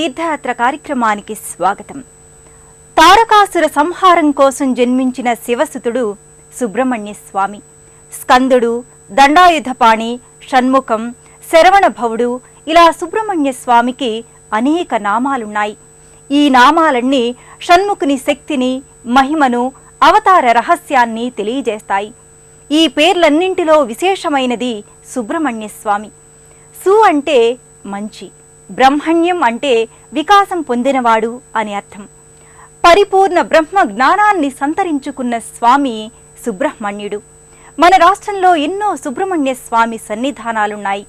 తీర్థయాత్ర కార్యక్రమానికి స్వాగతం. తారకాసుర సంహారం కోసం జన్మించిన శివసుతుడు సుబ్రహ్మణ్య స్వామి. స్కందుడు, దండాయుధపాణి, షణ్ముఖం, శరవణభవుడు ఇలా సుబ్రహ్మణ్య స్వామికి అనేక నామాలున్నాయి. ఈ నామాలన్నీ షణ్ముఖుని శక్తిని, మహిమను, అవతార రహస్యాన్ని తెలియజేస్తాయి. ఈ పేర్లన్నింటిలో విశేషమైనది సుబ్రహ్మణ్య స్వామి. సు అంటే మంచి, బ్రహ్మణ్యం అంటే వికాసం పొందినవాడు అని అర్థం. పరిపూర్ణ బ్రహ్మ జ్ఞానాన్ని సంతరించుకున్న స్వామి సుబ్రహ్మణ్యుడు. మన రాష్ట్రంలో ఎన్నో సుబ్రహ్మణ్య స్వామి సన్నిధానాలున్నాయి.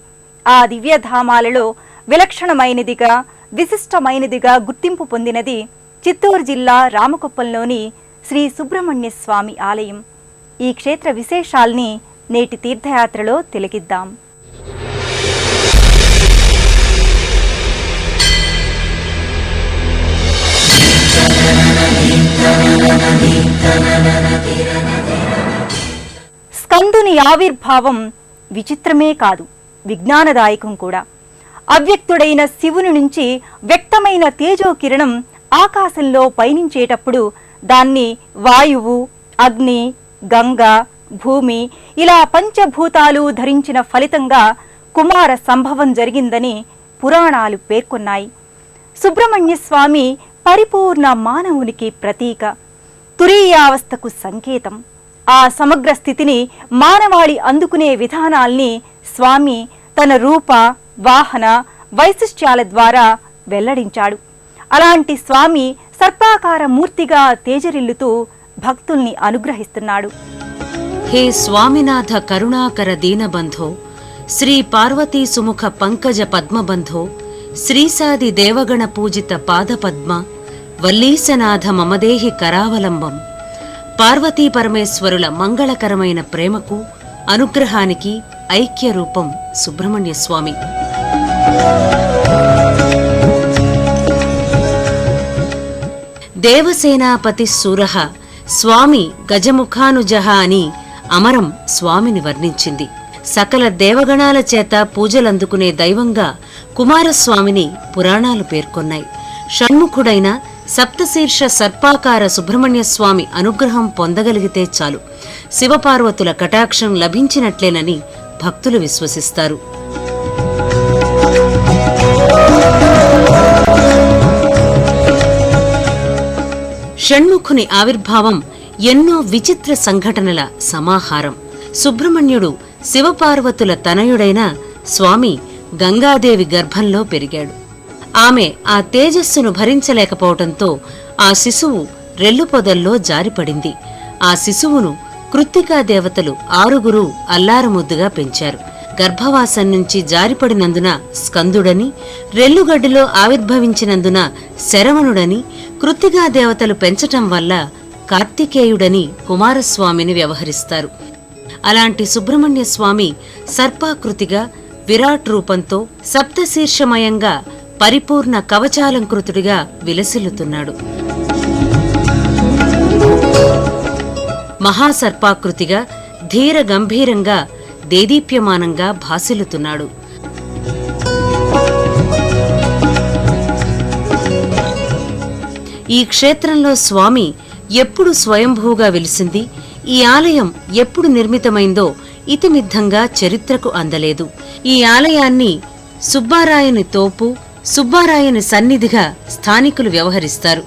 ఆ దివ్యధామాలలో విలక్షణమైనదిగా, విశిష్టమైనదిగా గుర్తింపు పొందినది చిత్తూరు జిల్లా రామకుప్పంలోని శ్రీ సుబ్రహ్మణ్య స్వామి ఆలయం. ఈ క్షేత్ర విశేషాల్ని నేటి తీర్థయాత్రలో తిలకిద్దాం. స్కందుని ఆవిర్భావం విచిత్రమే కాదు, విజ్ఞానదాయకం కూడా. అవ్యక్తుడైన శివుని నుంచి వ్యక్తమైన తేజోకిరణం ఆకాశంలో పయనించేటప్పుడు దాన్ని వాయువు, అగ్ని, గంగ, భూమి ఇలా పంచభూతాలు ధరించిన ఫలితంగా కుమార సంభవం జరిగిందని పురాణాలు పేర్కొన్నాయి. సుబ్రహ్మణ్య స్వామి పరిపూర్ణ మానవునికి ప్రతీక, తురీయావస్థకు సంకేతం. ఆ సమగ్ర స్థితిని మానవాళి అందుకునే విధానాల్ని స్వామి తన రూప, వాహన, వైశిష్ట్యాల ద్వారా వెల్లడించాడు. అలాంటి స్వామి సర్పాకార మూర్తిగా తేజరిల్లుతూ భక్తుల్ని అనుగ్రహిస్తున్నాడు. హే స్వామినాథ కరుణాకర దీనబంధో, శ్రీ పార్వతీ సుముఖ పంకజ పద్మబంధో, శ్రీసాది దేవగణ పూజిత పాదపద్మ, వల్లీసనాథ మమదేహి కరావలంబం. పార్వతీ పరమేశ్వరుల మంగళకరమైన ప్రేమకు, అనుగ్రహానికి ఐక్య రూపం సుబ్రహ్మణ్య స్వామి. దేవసేనాపతి సూరః స్వామి గజముఖానుజః అని అమరం స్వామిని వర్ణించింది. సకల దేవగణాల చేత పూజలందుకునే దైవంగా కుమారస్వామిని పురాణాలు పేర్కొన్నాయి. షణ్ముఖుడైన సప్తశీర్ష సర్పాకార సుబ్రహ్మణ్య స్వామి అనుగ్రహం పొందగలిగితే చాలు, శివపార్వతుల కటాక్షం లభించినట్లేనని భక్తులు విశ్వసిస్తారు. షణ్ముఖుని ఆవిర్భావం ఎన్నో విచిత్ర సంఘటనల సమాహారం. సుబ్రహ్మణ్యుడు శివపార్వతుల తనయుడైన స్వామి గంగాదేవి గర్భంలో పెరిగాడు. ఆమె ఆ తేజస్సును భరించలేకపోవటంతో ఆ శిశువు రెల్లుపొదల్లో జారిపడింది. ఆ శిశువును కృత్తికా దేవతలు 6 అల్లారముద్దుగా పెంచారు. గర్భవాసం నుంచి జారిపడినందున స్కందుడని, రెల్లుగడ్డిలో ఆవిర్భవించినందున శరవణుడని, కృత్తికా దేవతలు పెంచటం వల్ల కార్తికేయుడని కుమారస్వామిని వ్యవహరిస్తారు. అలాంటి సుబ్రహ్మణ్య స్వామి సర్పాకృతిగా, విరాట్ రూపంతో సప్తశీర్షమయంగా పరిపూర్ణ కవచాలంకృతుడిగా విలసిల్లుతున్నాడు. మహాసర్పాకృతిగా, ధీర గంభీరంగా, దేదీప్యమానంగా భాసిల్లుతున్నాడు. ఈ క్షేత్రంలో స్వామి ఎప్పుడు స్వయంభూగా వెలిసింది, ఈ ఆలయం ఎప్పుడు నిర్మితమైందో ఇతిమిద్ధంగా చరిత్రకు అందలేదు. ఈ ఆలయాన్ని సుబ్బారాయుని తోపు, సుబ్బారాయుని సన్నిధిగా స్థానికులు వ్యవహరిస్తారు.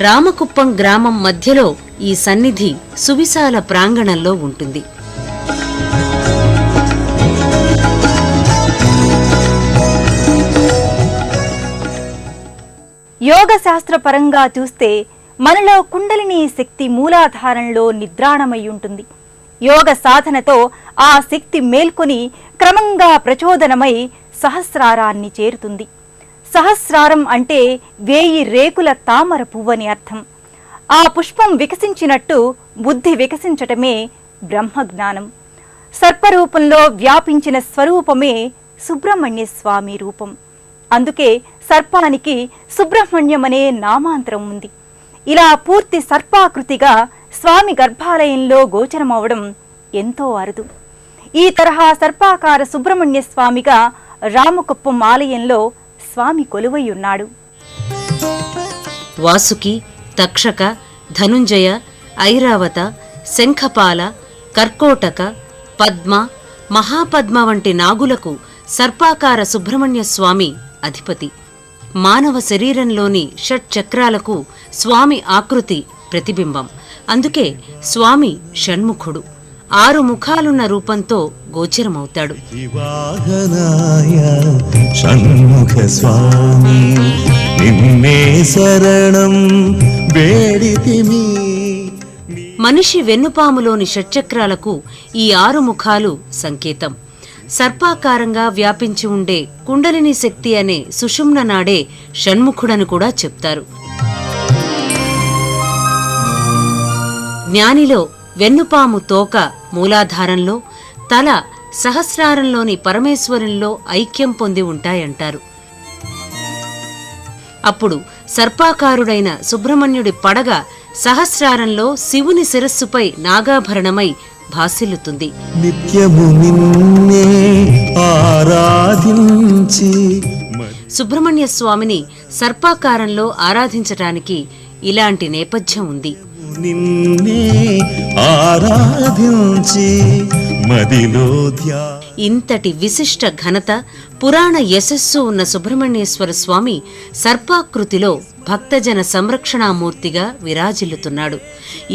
రామకుప్పం గ్రామం మధ్యలో ఈ సన్నిధి సువిశాల ప్రాంగణంలో ఉంటుంది. యోగ శాస్త్ర పరంగా చూస్తే మనలో కుండలిని శక్తి మూలాధారంలో నిద్రాణమై ఉంటుంది. యోగ సాధనతో ఆ శక్తి మేల్కొని క్రమంగా ప్రచోదనమై సహస్రారాన్ని చేరుతుంది. సహస్రారం అంటే 1000 రేకుల తామర పువ్వని అర్థం. ఆ పుష్పం వికసించినట్టు బుద్ధి వికసించటమే బ్రహ్మజ్ఞానం. సర్పరూపంలో వ్యాపించిన స్వరూపమే సుబ్రహ్మణ్య స్వామి రూపం. అందుకే సర్పానికి సుబ్రహ్మణ్యమనే నామాంతరం ఉంది. ఇలా పూర్తి సర్పాకృతిగా స్వామి గర్భాలయంలో గోచరమవడం ఎంతో అరుదు. ఈ తరహా సర్పాకార సుబ్రహ్మణ్య స్వామిగా రామకుప్పం ఆలయంలో స్వామి కొలువైయున్నాడు. వాసుకి, తక్షక, ధనుంజయ, ఐరావత, శంఖపాల, కర్కోటక, పద్మ, మహాపద్మ వంటి నాగులకు సర్పాకార సుబ్రహ్మణ్య స్వామి అధిపతి. మానవ శరీరంలోని షట్చక్రాలకు స్వామి ఆకృతి ప్రతిబింబం. అందుకే స్వామి షణ్ముఖుడు. 6 ముఖాలున్న రూపంతో గోచరమవుతాడు. షణ్ముఖ స్వామి నిన్నే శరణం వేడితిమి. మనిషి వెన్నుపాములోని షట్చక్రాలకు ఈ 6 ముఖాలు సంకేతం. సర్పాకారంగా వ్యాపించి ఉండే కుండలిని శక్తి అనే సుషుమ్న నాడే షణ్ముఖుడని కూడా చెప్తారు. జ్ఞానిలో వెన్నుపాము తోక మూలాధారంలో, తల సహస్రారంలోని పరమేశ్వరునిలో ఐక్యం పొంది ఉంటాయంటారు. అప్పుడు సర్పాకారుడైన సుబ్రహ్మణ్యుడి పడగ సహస్రారంలో శివుని శిరస్సుపై నాగాభరణమై భాసిల్లుతుంది. నిత్యము నిన్నే ఆరాధించి. సుబ్రహ్మణ్య స్వామిని సర్పాకారంలో ఆరాధించటానికి ఇలాంటి నేపథ్యం ఉంది. నిన్నే ఆరాధించి మదిలో ఇంతటి విశిష్ట ఘనత, పురాణ యశస్సు ఉన్న సుబ్రహ్మణ్యేశ్వర స్వామి సర్పాకృతిలో భక్తజన సంరక్షణామూర్తిగా విరాజిల్లుతున్నాడు.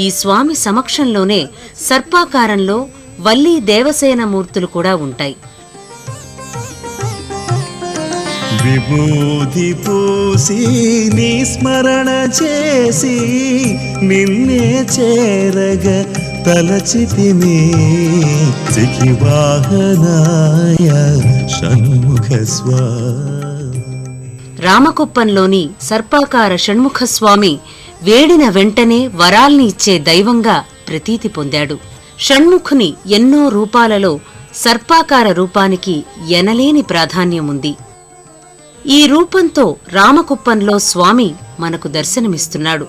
ఈ స్వామి సమక్షంలోనే సర్పాకారంలో వల్లీ దేవసేన మూర్తులు కూడా ఉంటాయి. విభూతి పూసి నీ స్మరణ చేసి నిన్నే చేరగ తలచితిని. సిఖివాహనాయ షణ్ముఖ స్వామి. రామకుప్పంలోని సర్పాకార షణ్ముఖస్వామి వేడిన వెంటనే వరాల్ని ఇచ్చే దైవంగా ప్రతీతి పొందాడు. షణ్ముఖుని ఎన్నో రూపాలలో సర్పాకార రూపానికి ఎనలేని ప్రాధాన్యముంది. ఈ రూపంతో రామకుప్పంలో స్వామి మనకు దర్శనమిస్తున్నాడు.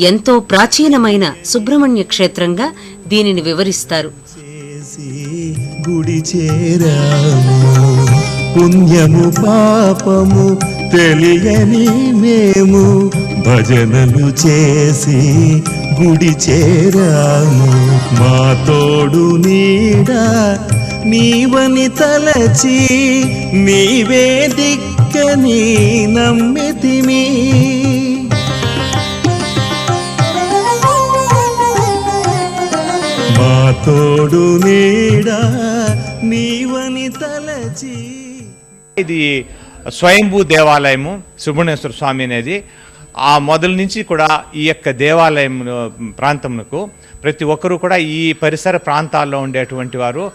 ఎంతో ప్రాచీనమైన సుబ్రహ్మణ్య క్షేత్రంగా దీనిని వివరిస్తారు. గుడి చేరాము పుణ్యము పాపము తెలియని మేము భజనలు చేసి గుడి చేరాము. మా తోడు నీడ నీవని తలచి నీవే దిక్కని నమ్మితిమి. మా తోడు నీడ నీవని తలచి. ఇది స్వయంభూ దేవాలయము సుబ్రహ్మణ్యేశ్వర స్వామి అనేది. ఆ మొదలు నుంచి కూడా ఈ యొక్క దేవాలయం ప్రాంతంకు ప్రతి ఒక్కరూ కూడా ఈ పరిసర ప్రాంతాల్లో ఉండేటువంటి వారు,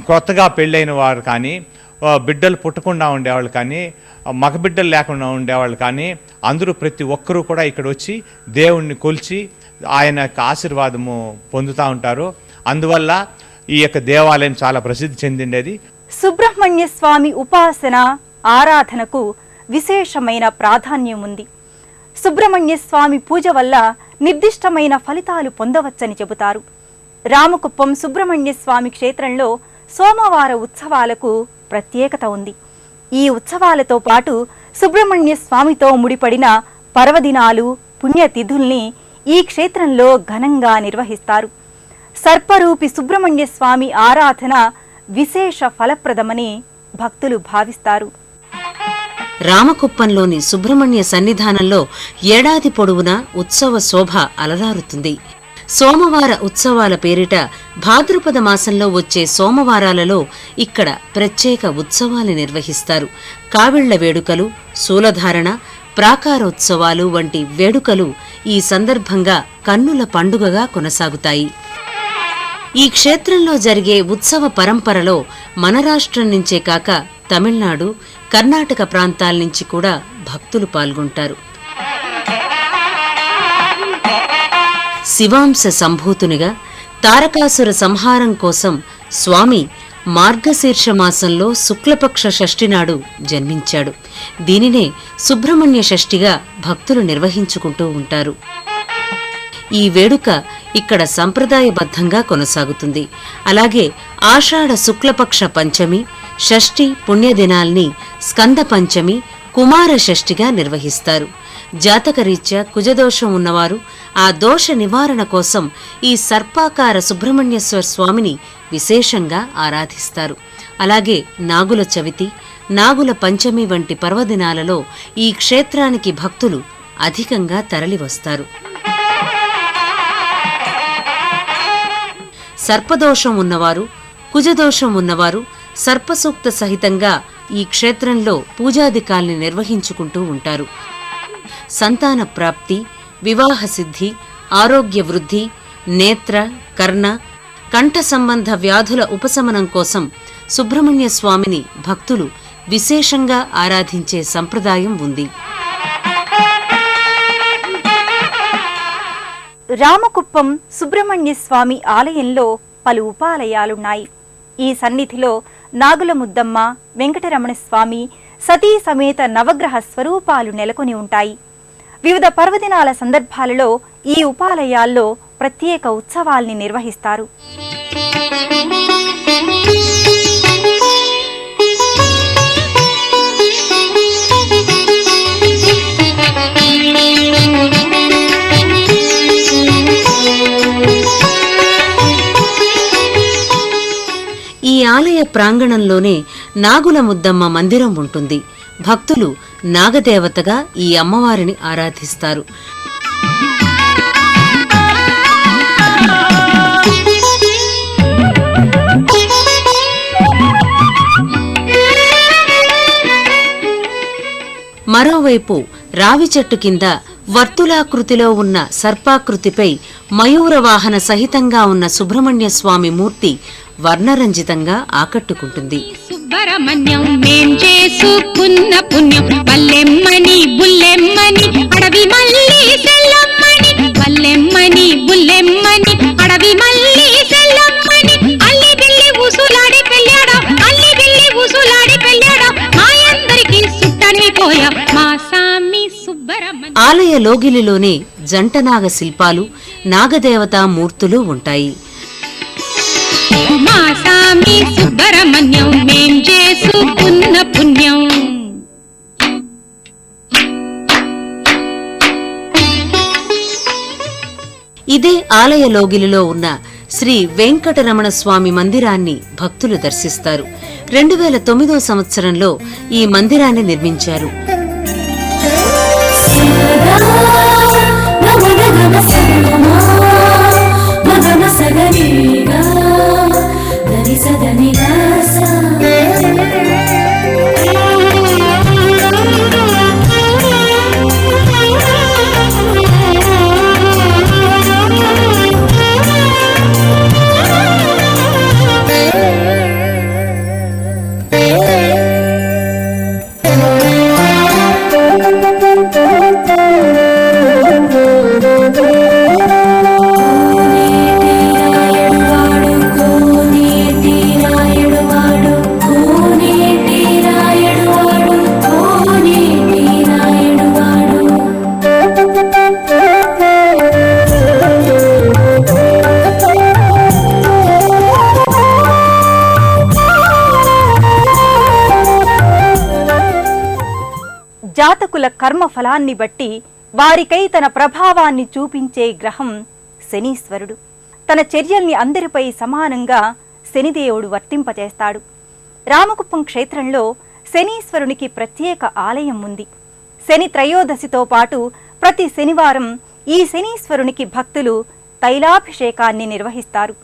కొత్తగా పెళ్ళైన వారు కానీ, బిడ్డలు పుట్టకుండా ఉండేవాళ్ళు కానీ, మగబిడ్డలు లేకుండా ఉండేవాళ్ళు కానీ, అందరూ ప్రతి ఒక్కరూ కూడా ఇక్కడ వచ్చి దేవుణ్ణి కొలిచి ఆయన యొక్క ఆశీర్వాదము పొందుతూ ఉంటారు. అందువల్ల ఈ యొక్క దేవాలయం చాలా ప్రసిద్ధి చెందిండేది. సుబ్రహ్మణ్య స్వామి ఉపాసన, ఆరాధనకు విశేషమైన ప్రాధాన్యం ఉంది. సుబ్రహ్మణ్య స్వామి పూజ వల్ల నిర్దిష్టమైన ఫలితాలు పొందవచ్చని చెబుతారు. రామకుప్పం సుబ్రహ్మణ్య స్వామి క్షేత్రంలో సోమవార ఉత్సవాలకు ప్రత్యేకత ఉంది. ఈ ఉత్సవాలతో పాటు సుబ్రహ్మణ్య స్వామితో ముడిపడిన పర్వదినాలు, పుణ్యతిథుల్ని ఈ క్షేత్రంలో ఘనంగా నిర్వహిస్తారు. సర్పరూపి సుబ్రహ్మణ్య స్వామి ఆరాధన విశేష ఫలప్రదమని భక్తులు భావిస్తారు. రామకుప్పంలోని సుబ్రహ్మణ్య సన్నిధానంలో ఏడాది పొడవునా ఉత్సవ శోభ అలరారుతుంది. సోమవార ఉత్సవాల పేరిట భాద్రపద మాసంలో వచ్చే సోమవారాలలో ఇక్కడ ప్రత్యేక ఉత్సవాలు నిర్వహిస్తారు. కావిళ్ల వేడుకలు, శూలధారణ, ప్రాకారోత్సవాలు వంటి వేడుకలు ఈ సందర్భంగా కన్నుల పండుగగా కొనసాగుతాయి. ఈ క్షేత్రంలో జరిగే ఉత్సవ పరంపరలో మన రాష్ట్రం నుంచే కాక తమిళనాడు, కర్ణాటక ప్రాంతాల నుంచి కూడా భక్తులు పాల్గొంటారు. శివాంశ సంభూతునిగా తారకాసుర సంహారం కోసం స్వామి మార్గశీర్ష మాసంలో శుక్లపక్ష షష్ఠి నాడు జన్మించాడు. దీనినే సుబ్రహ్మణ్య షష్ఠిగా భక్తులు నిర్వహించుకుంటూ ఉంటారు. ఈ వేడుక ఇక్కడ సంప్రదాయబద్ధంగా కొనసాగుతుంది. అలాగే ఆషాఢ శుక్లపక్ష పంచమి, షష్ఠి పుణ్యదినాల్ని స్కంద పంచమి, కుమార షష్ఠిగా నిర్వహిస్తారు. జాతకరీత్యా కుజదోషం ఉన్నవారు ఆ దోష నివారణ కోసం ఈ సర్పాకార సుబ్రహ్మణ్యేశ్వర స్వామిని విశేషంగా ఆరాధిస్తారు. అలాగే నాగుల చవితి, నాగుల పంచమి వంటి పర్వదినాలలో ఈ క్షేత్రానికి భక్తులు అధికంగా తరలివస్తారు. సర్పదోషం ఉన్నవారు, కుజదోషం ఉన్నవారు సర్పసూక్త సహితంగా ఈ క్షేత్రంలో పూజాధికాల్ని నిర్వహించుకుంటూ ఉంటారు. సంతాన ప్రాప్తి, వివాహ సిద్ధి, ఆరోగ్య వృద్ధి, నేత్ర, కర్ణ, కంఠ సంబంధ వ్యాధుల ఉపశమనం కోసం సుబ్రహ్మణ్య స్వామిని భక్తులు విశేషంగా ఆరాధించే సంప్రదాయం ఉంది. రామకుప్పం సుబ్రహ్మణ్య స్వామి ఆలయంలో పలు ఉపాలయాలున్నాయి. ఈ సన్నిధిలో నాగుల ముద్దమ్మ, వెంకటరమణ స్వామి, సతీ సమేత నవగ్రహ స్వరూపాలు నెలకొని ఉంటాయి. వివిధ పర్వదినాల సందర్భాలలో ఈ ఉపాలయాల్లో ప్రత్యేక ఉత్సవాల్ని నిర్వహిస్తారు. ఈ ఆలయ ప్రాంగణంలోనే నాగుల ముద్దమ్మ మందిరం ఉంటుంది. భక్తులు నాగదేవతగా ఈ అమ్మవారిని ఆరాధిస్తారు. మరోవైపు రావి చెట్టు కింద వర్తులాకృతిలో ఉన్న సర్పాకృతిపై మయూర వాహన సహితంగా ఉన్న సుబ్రహ్మణ్య స్వామి మూర్తి వర్ణరంజితంగా ఆకట్టుకుంటుంది. సుబ్రహ్మణ్యం మేం చేసుకున్న పుణ్యం, బల్లెమ్మని బుల్లెమ్మని అడవి మల్లి సెల్లమ్మని, బల్లెమ్మని బుల్లెమ్మని అడవి మల్లి సెల్లమ్మని, అల్లి బిల్లి ఉసులాడి పెళ్ళాడా, అల్లి బిల్లి ఉసులాడి పెళ్ళాడా, మాయందరికి సుట్టనిపోయా మా సామి సుబ్రహ్మణ్యం. ఆలయ లోగిలిలోనే జంటనాగ శిల్పాలు, నాగదేవతా మూర్తులు ఉంటాయి. మా సామి సుబ్రహ్మణ్యం మేం చేసుకున్న పుణ్యం. ఇదే ఆలయ లోగిలిలో ఉన్న శ్రీ వెంకటరమణ స్వామి మందిరాన్ని భక్తులు దర్శిస్తారు. 2009 సంవత్సరంలో ఈ మందిరాన్ని నిర్మించారు. జాతకుల కర్మ ఫలాన్ని బట్టి వారికై తన ప్రభావాన్ని చూపించే గ్రహం శనీశ్వరుడు. తన చర్యల్ని అందరిపై సమానంగా శనిదేవుడు వర్తింపచేస్తాడు. రామకుప్పం క్షేత్రంలో శనీశ్వరునికి ప్రత్యేక ఆలయం ఉంది. శని త్రయోదశితో పాటు ప్రతి శనివారం ఈ శనీశ్వరునికి భక్తులు తైలాభిషేకాన్ని నిర్వహిస్తారు.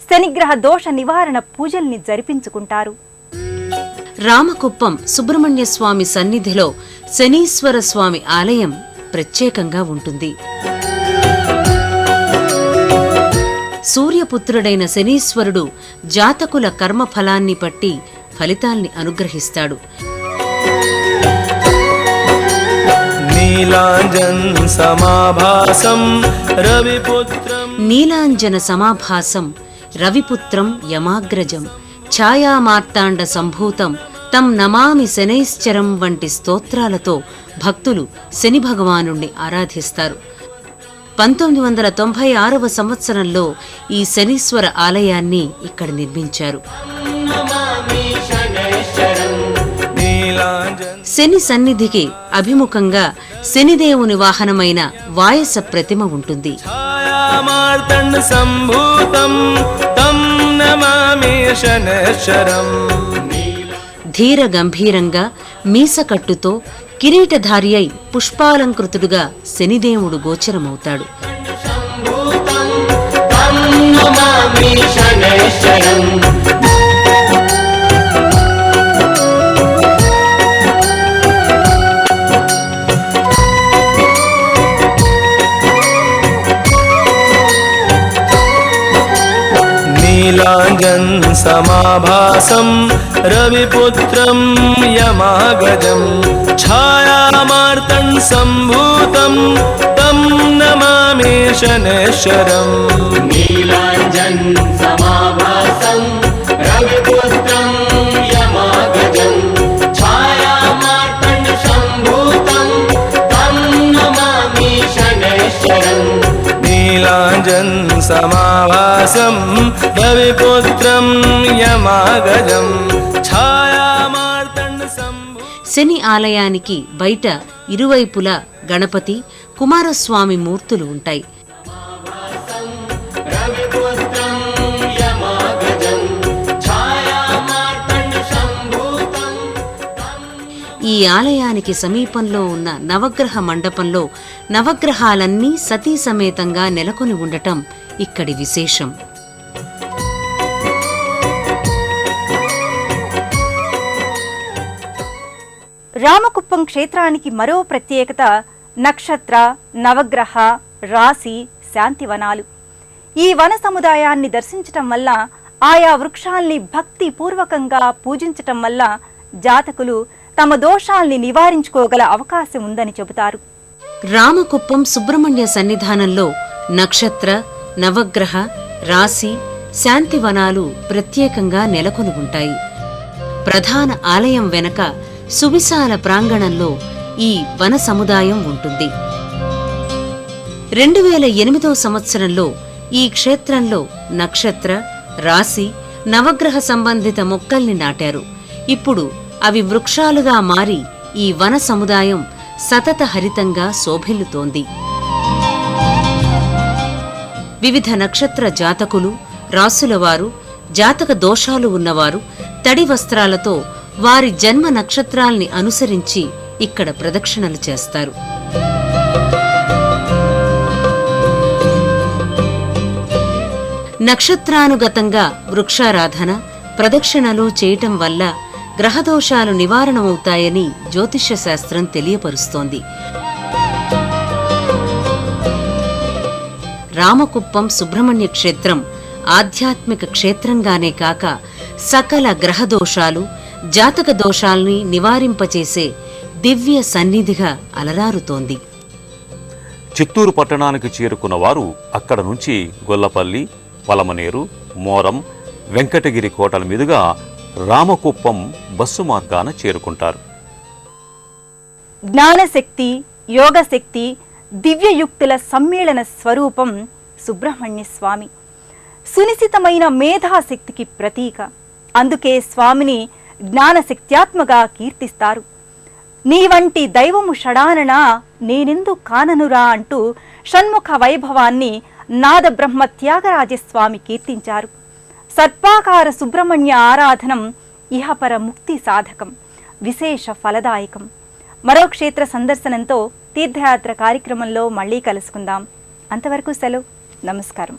శనిగ్రహ దోష నివారణ పూజల్ని జరిపించుకుంటారు. రామకుప్పం సుబ్రహ్మణ్య స్వామి సన్నిధిలో శనీశ్వర స్వామి ఆలయం ప్రత్యేకంగా ఉంటుంది. సూర్యపుత్రుడైన శనీశ్వరుడు జాతకుల కర్మఫలాన్ని బట్టి ఫలితాల్ని అనుగ్రహిస్తాడు. నీలాంజన సమాభాసం రవిపుత్రం యమాగ్రజం ఛాయామార్తాండ సంభూతం తం నమామి శనైశ్చరం వంటి స్తోత్రాలతో భక్తులు శని భగవానుణ్ణి ఆరాధిస్తారు. 1996వ సంవత్సరంలో ఈ శనీశ్వర ఆలయాన్ని ఇక్కడ నిర్మించారు. శని సన్నిధికి అభిముఖంగా శనిదేవుని వాహనమైన వాయస ప్రతిమ ఉంటుంది. ఛాయామార్తండ సంభూతం తం నమామి శనైశ్చరం. ధీర గంభీరంగా మీసకట్టుతో కిరీటధారి అయి పుష్పాలంకృతుడుగా శనిదేవుడు గోచరమవుతాడు. నీలాంజన్ సమాభాసం రవిపుత్రం యమాగజం ఛాయామార్తం సంభూతం తం నమామి శనైశ్చరం. నీలాంజన్ సమాభాసం రవిపుత్రం యమాగజం ఛాయామార్తండ సంభూతం తం నమామి శనైశ్చరం. నీలాంజన్ సమాభాసం రవిపుత్రం యమాగజం ఛాయామార్తండ సంభూతం. శని ఆలయానికి బయట ఇరువైపులా గణపతి, కుమారస్వామి మూర్తులు ఉంటాయి. రవిపుత్రం యమాగజం ఛాయామార్తండ సంభూతం. ఈ ఆలయానికి సమీపంలో ఉన్న నవగ్రహ మండపంలో నవగ్రహాలన్నీ సతీ సమేతంగా నెలకొని ఉండటం ఇక్కడి విశేషం. రామకుప్పం క్షేత్రానికి మరో ప్రత్యేకత నక్షత్ర, నవగ్రహ, రాశి, శాంతివనాలు. ఈ వన సముదాయాన్ని దర్శించటం వల్ల, ఆయా వృక్షాల్ని భక్తి పూర్వకంగా పూజించటం వల్ల జాతకులు తమ దోషాల్ని నివారించుకోగల అవకాశం ఉందని చెబుతారు. రామకుప్పం సుబ్రహ్మణ్య సన్నిధానంలో నక్షత్ర, నవగ్రహ, రాశి, శాంతివనాలు ప్రత్యేకంగా నెలకొని ఉంటాయి. ప్రధాన ఆలయం వెనక సువిశాల ప్రాంగణంలో ఈ వన సముదాయం ఉంటుంది. 2008 సంవత్సరంలో ఈ క్షేత్రంలో నక్షత్ర, రాశి, నవగ్రహ సంబంధిత మొక్కల్ని నాటారు. ఇప్పుడు అవి వృక్షాలుగా మారి ఈ వన సముదాయం సతత హరితంగా శోభిల్లుతోంది. వివిధ నక్షత్ర జాతకులు, రాసులవారు, జాతక దోషాలు ఉన్నవారు తడి వస్త్రాలతో వారి జన్మ నక్షత్రాల్ని అనుసరించి ఇక్కడ ప్రదక్షిణలు చేస్తారు. నక్షత్రానుగతంగా వృక్షారాధన, ప్రదక్షిణలు చేయటం వల్ల గ్రహదోషాలు నివారణమవుతాయని జ్యోతిష్య శాస్త్రం తెలియపరుస్తోంది. రామకుప్పం సుబ్రహ్మణ్య క్షేత్రం ఆధ్యాత్మిక క్షేత్రంగానే కాక సకల గ్రహదోషాలు, జాతక దోషాల్ని నివారింపచేసే దివ్య సన్నిధిగా అలరారుతోంది. చిత్తూరు పట్టణానికి చేరుకున్న వారు అక్కడ నుంచి గొల్లపల్లి, పలమనేరు, మోరం, వెంకటగిరి కోటల మీదుగా రామకుప్పం బస్సు మార్గాన చేరుకుంటారు. జ్ఞానశక్తి, యోగశక్తి, దివ్యయుక్తుల సమ్మేళన స్వరూపం సుబ్రహ్మణ్య స్వామి. సునిశితమైన మేధాశక్తికి ప్రతీక. అందుకే స్వామిని జ్ఞానశక్త్యాత్మగా కీర్తిస్తారు. నీ వంటి దైవము షడానన నేనెందు కాననురా అంటూ షణ్ముఖ వైభవాన్ని నాదబ్రహ్మ త్యాగరాజస్వామి కీర్తించారు. సర్పాకార సుబ్రహ్మణ్య ఆరాధనం ఇహపర ముక్తి సాధకం, విశేష ఫలదాయకం. మరో క్షేత్ర సందర్శనంతో తీర్థయాత్ర కార్యక్రమంలో మళ్ళీ కలుసుకుందాం. అంతవరకు సెలవు. నమస్కారం.